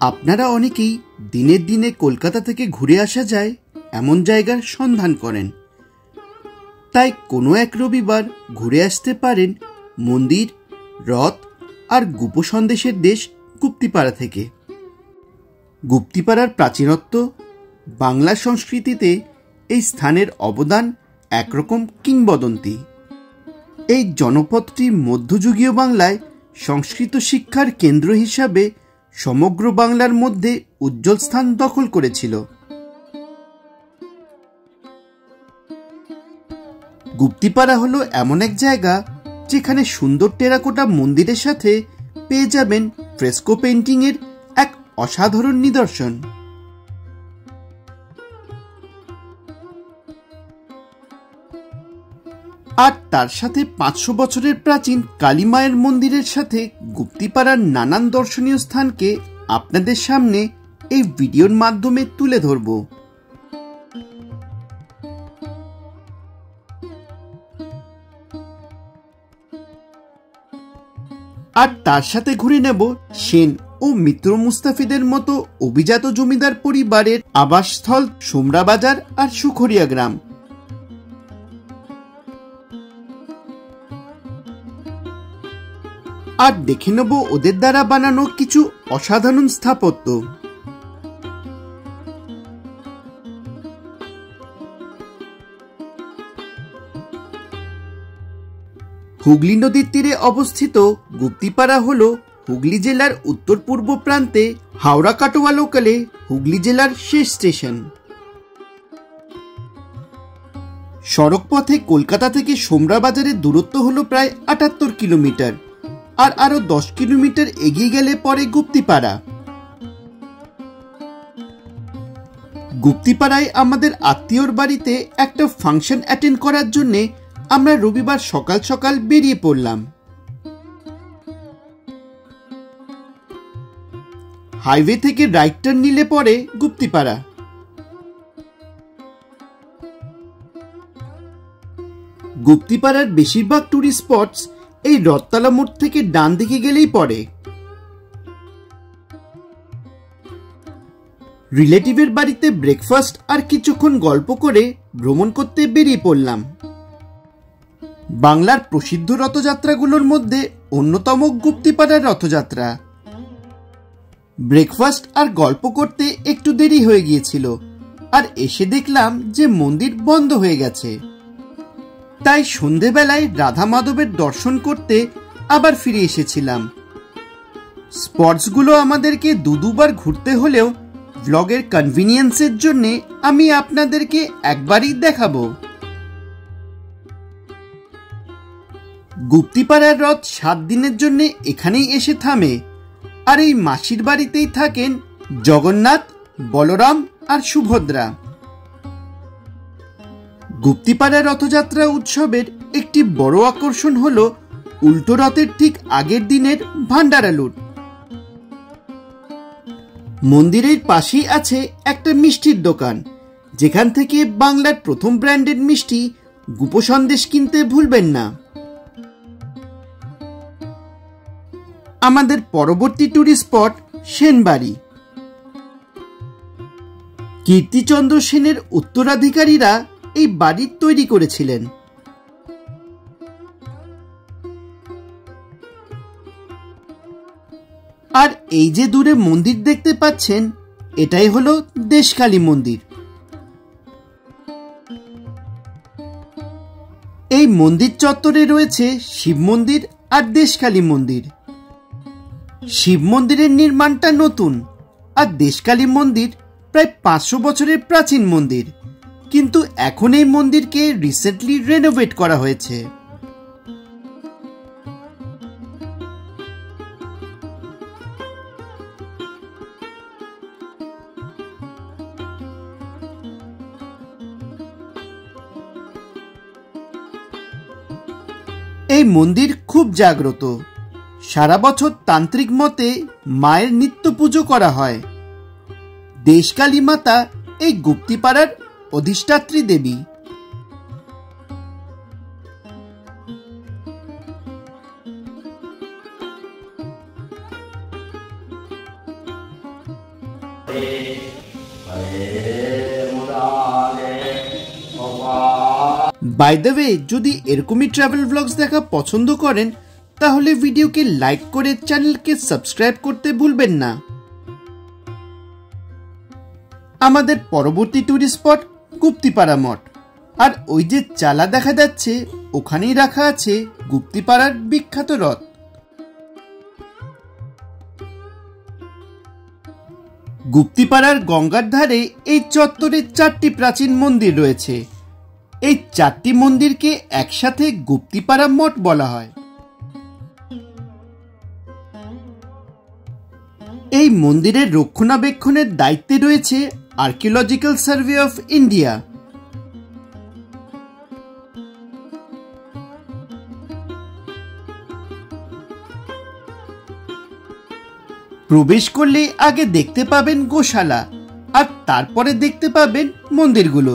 আপনারা অনেকেই দিনের দিনে কলকাতা থেকে ঘুরে আসা যায় এমন জায়গার সন্ধান করেন, তাই কোনো এক রবিবার ঘুরে আসতে পারেন মন্দির, রথ আর গুপ সন্দেশের দেশ গুপ্তিপাড়া থেকে। গুপ্তিপাড়ার প্রাচীনত্ব, বাংলা সংস্কৃতিতে এই স্থানের অবদান একরকম কিংবদন্তি। এই জনপদটি মধ্যযুগীয় বাংলায় সংস্কৃত শিক্ষার কেন্দ্র হিসাবে সমগ্র বাংলার মধ্যে উজ্জ্বল স্থান দখল করেছিল। গুপ্তিপাড়া হলো এমন এক জায়গা যেখানে সুন্দর টেরাকোটা মন্দিরের সাথে পেয়ে যাবেন ফ্রেস্কো পেইন্টিং এর এক অসাধারণ নিদর্শন। আর তার সাথে 500 বছরের প্রাচীন কালী মায়ের মন্দিরের সাথে গুপ্তিপাড়ার নানান দর্শনীয় স্থানকে আপনাদের সামনে এই ভিডিওর মাধ্যমে তুলে ধরব। আর তার সাথে ঘুরে নেব সেন ও মিত্র মুস্তাফিদের মতো অভিজাত জমিদার পরিবারের আবাসস্থল সোমরা বাজার আর সুখরিয়া গ্রাম। আর দেখে নেব ওদের দ্বারা বানানো কিছু অসাধারণ স্থাপত্য। হুগলি নদীর তীরে অবস্থিত গুপ্তিপাড়া হল হুগলি জেলার উত্তর পূর্ব প্রান্তে হাওড়া কাটোয়া লোকালে হুগলি জেলার শেষ স্টেশন। সড়ক পথে কলকাতা থেকে সোমরা বাজারের দূরত্ব হল প্রায় 78 কিলোমিটার, আর আরো 10 কিলোমিটার এগিয়ে গেলে পরে গুপ্তিপাড়া। গুপ্তিপাড়ায় আমাদের আত্মীয়র বাড়িতে একটা ফাংশন অ্যাটেন্ড করার জন্য আমরা রবিবার সকাল সকাল বেরিয়ে পড়লাম। হাইওয়ে থেকে রাইট টার্ন নিলে পরে গুপ্তিপাড়া। গুপ্তিপাড়ার বেশিরভাগ টুরিস্ট স্পটস এই রথতলা মোড় থেকে ডান দিকে গেলেই পড়ে। রিলেটিভের বাড়িতে ব্রেকফাস্ট আর কিছুক্ষণ গল্প করে ভ্রমণ করতে বেরিয়ে পড়লাম। বাংলার প্রসিদ্ধ রথযাত্রাগুলোর মধ্যে অন্যতম গুপ্তিপাড়ার রথযাত্রা। ব্রেকফাস্ট আর গল্প করতে একটু দেরি হয়ে গিয়েছিল, আর এসে দেখলাম যে মন্দির বন্ধ হয়ে গেছে। তাই সন্ধেবেলায় রাধা মাধবের দর্শন করতে আবার ফিরে এসেছিলাম। স্পটসগুলো আমাদেরকে দুবার ঘুরতে হলেও ব্লগের কনভিনিয়েন্সের জন্য আমি আপনাদেরকে একবারই দেখাবো। গুপ্তিপাড়ার রথ 7 দিনের জন্য এখানেই এসে থামে, আর এই মাসির বাড়িতেই থাকেন জগন্নাথ, বলরাম আর সুভদ্রা। গুপ্তিপাড়া রথযাত্রা উৎসবের একটি বড় আকর্ষণ হল উল্টো রথের ঠিক আগের দিনের ভান্ডারা লুট। মন্দিরের পাশেই আছে একটা মিষ্টির দোকান, যেখান থেকে বাংলার প্রথম ব্র্যান্ডেড মিষ্টি গুপ সন্দেশ কিনতে ভুলবেন না। আমাদের পরবর্তী টুরিস্ট স্পট সেনবাড়ি। কীর্তিচন্দ্র সেনের উত্তরাধিকারীরা এই বাড়ি তৈরি করেছিলেন। আর এই যে দূরে মন্দির দেখতে পাচ্ছেন, এটাই হলো দেশকালী মন্দির। এই মন্দির চত্বরে রয়েছে শিব মন্দির আর দেশকালী মন্দির। শিব মন্দিরের নির্মাণটা নতুন, আর দেশকালী মন্দির প্রায় 500 বছরের প্রাচীন মন্দির, কিন্তু এখন এই মন্দিরকে রিসেন্টলি রেনোভেট করা হয়েছে। এই মন্দির খুব জাগ্রত। সারা বছর তান্ত্রিক মতে মায়ের নিত্য পুজো করা হয়। দেশকালী মাতা এই গুপ্তিপাড়ার অধিষ্ঠাত্রী দেবী। বাই দ্য ওয়ে, যদি এরকমই ট্রাভেল ব্লগস দেখা পছন্দ করেন তাহলে ভিডিওকে লাইক করে চ্যানেলকে সাবস্ক্রাইব করতে ভুলবেন না। আমাদের পরবর্তী ট্যুরিস্ট স্পট গুপ্তিপাড়া মঠ, আর ওই যে চালা দেখা যাচ্ছে ওখানেই রাখা আছে গুপ্তিপাড়ার বিখ্যাত রথ। গুপ্তিপাড়ার গঙ্গার ধারে এই চত্বরে 4টি প্রাচীন মন্দির রয়েছে। এই 4টি মন্দিরকে একসাথে গুপ্তিপাড়া মঠ বলা হয়। এই মন্দিরের রক্ষণাবেক্ষণের দায়িত্বে রয়েছে আর্কিওলজিক্যাল সার্ভে অফ ইন্ডিয়া। প্রবেশ করলে আগে দেখতে পাবেন গোশালা, আর তারপরে দেখতে পাবেন মন্দিরগুলো।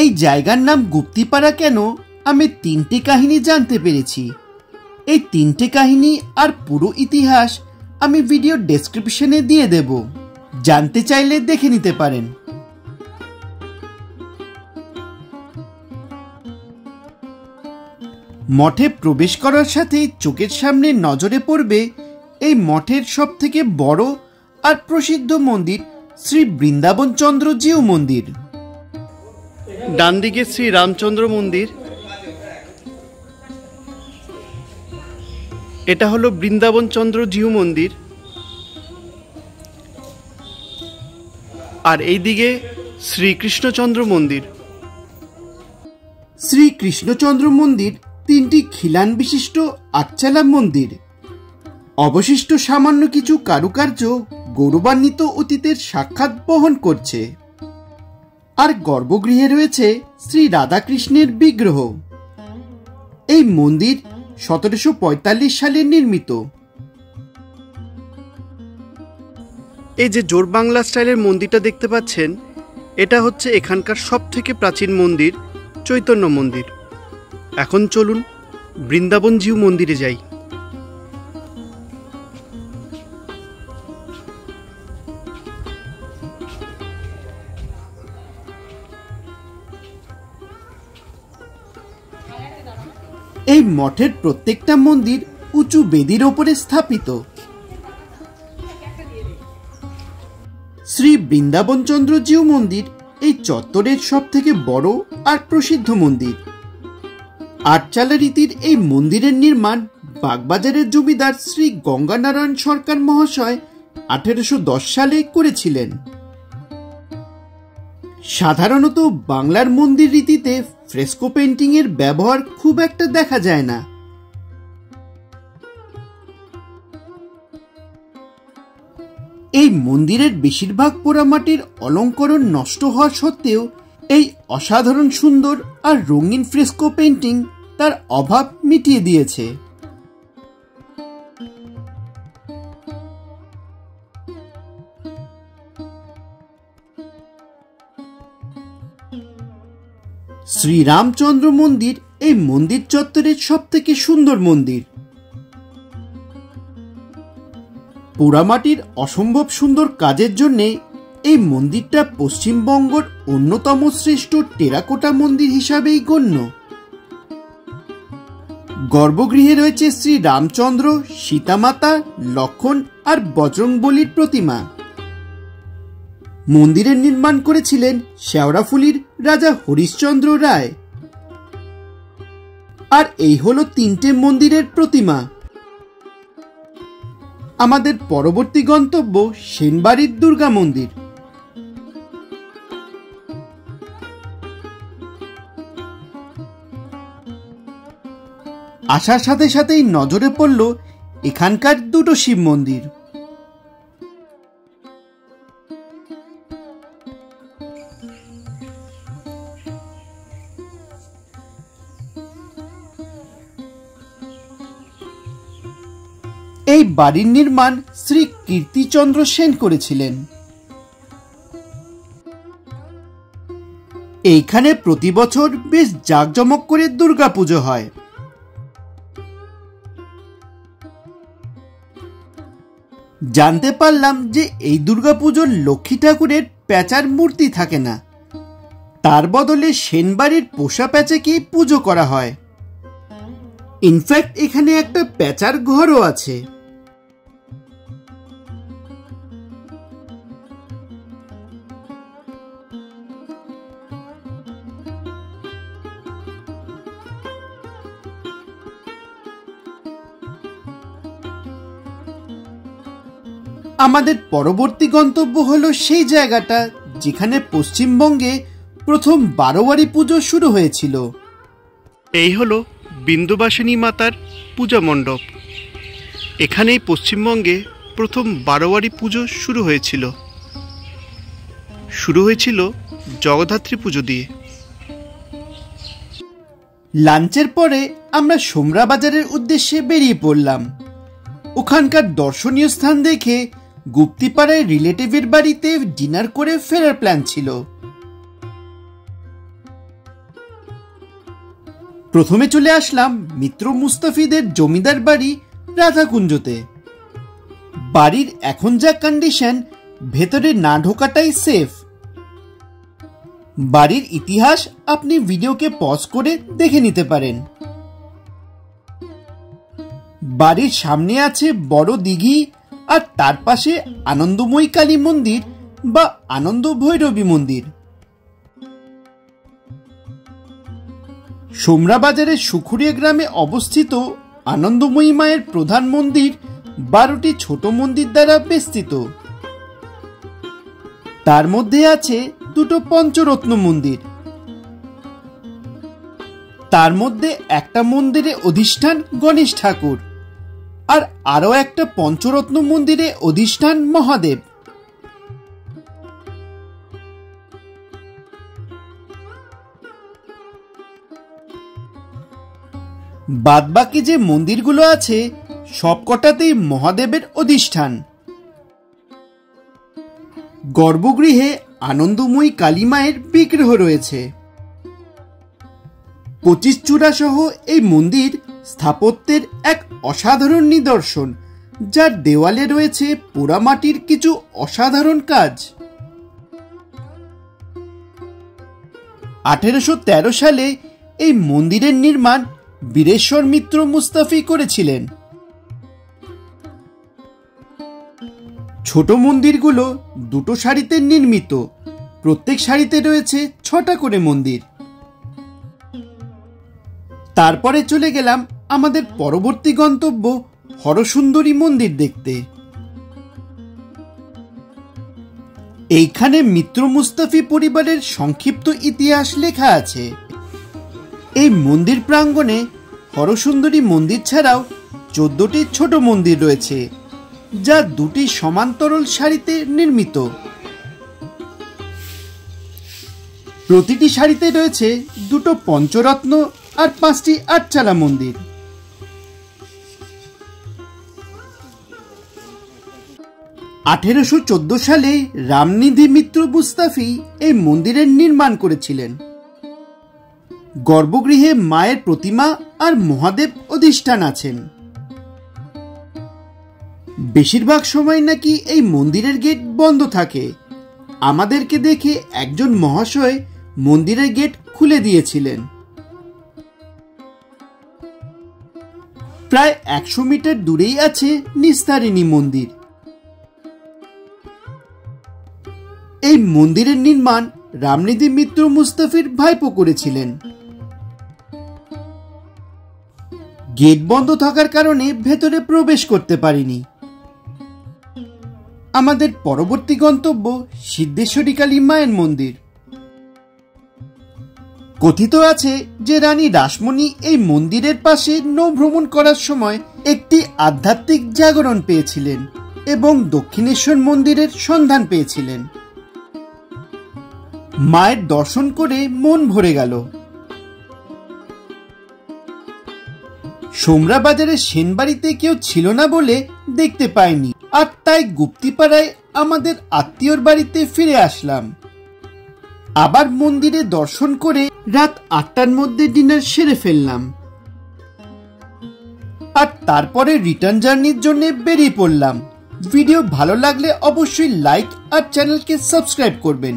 এই জায়গার নাম গুপ্তিপাড়া কেন, আমি 3টি কাহিনী জানতে পেরেছি। এই 3টে কাহিনী আর পুরো ইতিহাস আমি ভিডিও ডেসক্রিপশনে দিয়ে দেব, জানতে চাইলে দেখে নিতে পারেন। মঠে প্রবেশ করার সাথে চোখের সামনে নজরে পড়বে এই মঠের সবথেকে বড় আর প্রসিদ্ধ মন্দির শ্রী বৃন্দাবন চন্দ্র জিউ মন্দির। ডান দিকে শ্রী রামচন্দ্র মন্দির, এটা হলো বৃন্দাবন চন্দ্র জিউ মন্দির, আর এই দিকে শ্রীকৃষ্ণচন্দ্র মন্দির। শ্রীকৃষ্ণচন্দ্র মন্দির 3টি খিলান বিশিষ্ট আটচালা মন্দির। অবশিষ্ট সামান্য কিছু কারুকার্য গৌরবান্বিত অতীতের সাক্ষাৎ বহন করছে। আর গর্ভগৃহে রয়েছে শ্রী রাধাকৃষ্ণের বিগ্রহ। এই মন্দির 1745 সালে নির্মিত। এই যে জোর বাংলা স্টাইলের মন্দিরটা দেখতে পাচ্ছেন, এটা হচ্ছে এখানকার সবথেকে প্রাচীন মন্দির, চৈতন্য মন্দির। এখন চলুন বৃন্দাবন জিউ মন্দিরে যাই। এই মঠের প্রত্যেকটা মন্দির উঁচু বেদির ওপরে স্থাপিত। শ্রী বৃন্দাবন চন্দ্র জিউ মন্দির এই চত্বরের সবথেকে বড় আর প্রসিদ্ধ মন্দির। আটচালা রীতির এই মন্দিরের নির্মাণ বাগবাজারের জমিদার শ্রী গঙ্গানারায়ণ সরকার মহাশয় 1810 সালে করেছিলেন। সাধারণত বাংলার মন্দির রীতিতে ফ্রেস্কো পেন্টিং এর ব্যবহার খুব একটা দেখা যায় না। এই মন্দিরের বেশিরভাগ পোড়ামাটির অলঙ্করণ নষ্ট হওয়া সত্ত্বেও এই অসাধারণ সুন্দর আর রঙিন ফ্রেস্কো পেন্টিং তার অভাব মিটিয়ে দিয়েছে। শ্রীরামচন্দ্র মন্দির এই মন্দির চত্বরের সবথেকে সুন্দর মন্দির। পোড়ামাটির অসম্ভব সুন্দর কাজের জন্য এই মন্দিরটা পশ্চিমবঙ্গের অন্যতম শ্রেষ্ঠ টেরাকোটা মন্দির হিসাবেই গণ্য। গর্ভগৃহে রয়েছে শ্রী রামচন্দ্র, সীতামাতা, লক্ষ্মণ আর বজরংবলীর প্রতিমা। মন্দিরের নির্মাণ করেছিলেন শেওড়াফুলির রাজা হরিশ্চন্দ্র রায়। আর এই হলো 3টে মন্দিরের প্রতিমা। আমাদের পরবর্তী গন্তব্য সেনবাড়ির দুর্গা মন্দির। আসার সাথে সাথেই নজরে পড়ল এখানকার 2টো শিব মন্দির। এই বাড়ির নির্মাণ শ্রী কীর্তিচন্দ্র সেন করেছিলেন। এইখানে প্রতি বছর বেশ জাঁকজমক করে দুর্গাপুজো হয়। জানতে পারলাম যে এই দুর্গাপুজোর লক্ষ্মী ঠাকুরের প্যাঁচার মূর্তি থাকে না, তার বদলে সেনবাড়ির পোষা প্যাঁচাকেই পুজো করা হয়। ইনফ্যাক্ট এখানে একটা প্যাঁচার ঘরও আছে। আমাদের পরবর্তী গন্তব্য হলো সেই জায়গাটা যেখানে পশ্চিমবঙ্গে প্রথম বারোয়ারি পুজো শুরু হয়েছিল। এই হলো বিন্দুবাসিনী মাতার পূজা মণ্ডপ। এখানেই পশ্চিমবঙ্গে প্রথম বারোয়ারি পুজো শুরু হয়েছিল জগদ্ধাত্রী পুজো দিয়ে। লাঞ্চের পরে আমরা সোমরা বাজারের উদ্দেশ্যে বেরিয়ে পড়লাম। ওখানকার দর্শনীয় স্থান দেখে গুপ্তিপাড়ায় রিলেটিভের বাড়িতে ডিনার করে ফেরার প্ল্যান ছিল। প্রথমে চলে আসলাম মিত্র মুস্তাফিদের জমিদার বাড়ি রাধাকুঞ্জতে। বাড়ির এখন যা কন্ডিশন, ভেতরে না ঢোকাটাই সেফ। বাড়ির ইতিহাস আপনি ভিডিওকে পজ করে দেখে নিতে পারেন। বাড়ির সামনে আছে বড় দিঘি, আর তার পাশে আনন্দময়ী কালী মন্দির বা আনন্দ ভৈরবী মন্দির। সোমরা বাজারের সুখুরিয়া গ্রামে অবস্থিত আনন্দময়ী মায়ের প্রধান মন্দির 12টি ছোট মন্দির দ্বারা বেষ্টিত। তার মধ্যে আছে দুটো পঞ্চরত্ন মন্দির। তার মধ্যে একটা মন্দিরে অধিষ্ঠান গণেশ ঠাকুর, আর আরো একটা পঞ্চরত্ন মন্দিরে অধিষ্ঠান মহাদেব। বাদবাকি যে মন্দিরগুলো আছে সবকটাতেই মহাদেবের অধিষ্ঠান। গর্ভগৃহে আনন্দময়ী কালী মায়ের বিগ্রহ রয়েছে। 25 চূড়া সহ এই মন্দির স্থাপত্যের এক অসাধারণ নিদর্শন, যার দেওয়ালে রয়েছে পোড়ামাটির কিছু অসাধারণ কাজ। 1813 সালে এই মন্দিরের নির্মাণ বীরেশ্বর মিত্র মুস্তাফি করেছিলেন। ছোট মন্দিরগুলো দুটো সারিতে নির্মিত, প্রত্যেক সারিতে রয়েছে 6টা করে মন্দির। তারপরে চলে গেলাম আমাদের পরবর্তী গন্তব্য হরসুন্দরী মন্দির দেখতে। এইখানে মিত্র মুস্তাফি পরিবারের সংক্ষিপ্ত ইতিহাস লেখা আছে। এই মন্দির প্রাঙ্গণে হরসুন্দরী মন্দির ছাড়াও 14টি ছোট মন্দির রয়েছে, যা দুটি সমান্তরাল সারিতে নির্মিত। প্রতিটি সারিতে রয়েছে দুটো পঞ্চরত্ন আর 5টি আটচালা মন্দির। (1814 সালে রামনিধি মিত্র মুস্তাফি এই মন্দিরের নির্মাণ করেছিলেন। গর্ভগৃহে মায়ের প্রতিমা আর মহাদেব অধিষ্ঠান আছেন। বেশিরভাগ সময় নাকি এই মন্দিরের গেট বন্ধ থাকে। আমাদেরকে দেখে একজন মহাশয় মন্দিরের গেট খুলে দিয়েছিলেন। প্রায় 100 মিটার দূরেই আছে নিস্তারিণী মন্দির। এই মন্দিরের নির্মাণ রামনিধি মিত্র মুস্তাফির ভাইপো করেছিলেন। গেট বন্ধ থাকার কারণে ভেতরে প্রবেশ করতে পারিনি। আমাদের পরবর্তী গন্তব্য সিদ্ধেশ্বরী কালী মায়ের মন্দির। কথিত আছে যে রানী রাসমণি এই মন্দিরের পাশে নৌ ভ্রমণ করার সময় একটি আধ্যাত্মিক জাগরণ পেয়েছিলেন এবং দক্ষিণেশ্বর মন্দিরের সন্ধান পেয়েছিলেন। মায়ের দর্শন করে মন ভরে গেল। সোমরা বাজারের সেনবাড়িতে কেউ ছিল না বলে দেখতে পাইনি, আর তাই গুপ্তিপাড়ায় আমাদের আত্মীয়র বাড়িতে ফিরে আসলাম। আবার মন্দিরে দর্শন করে রাত 8টার মধ্যে ডিনার সেরে ফেললাম, আর তারপরে রিটার্ন জার্নির জন্য বেরিয়ে পড়লাম ভিডিও ভালো লাগলে অবশ্যই লাইক আর চ্যানেলকে সাবস্ক্রাইব করবেন।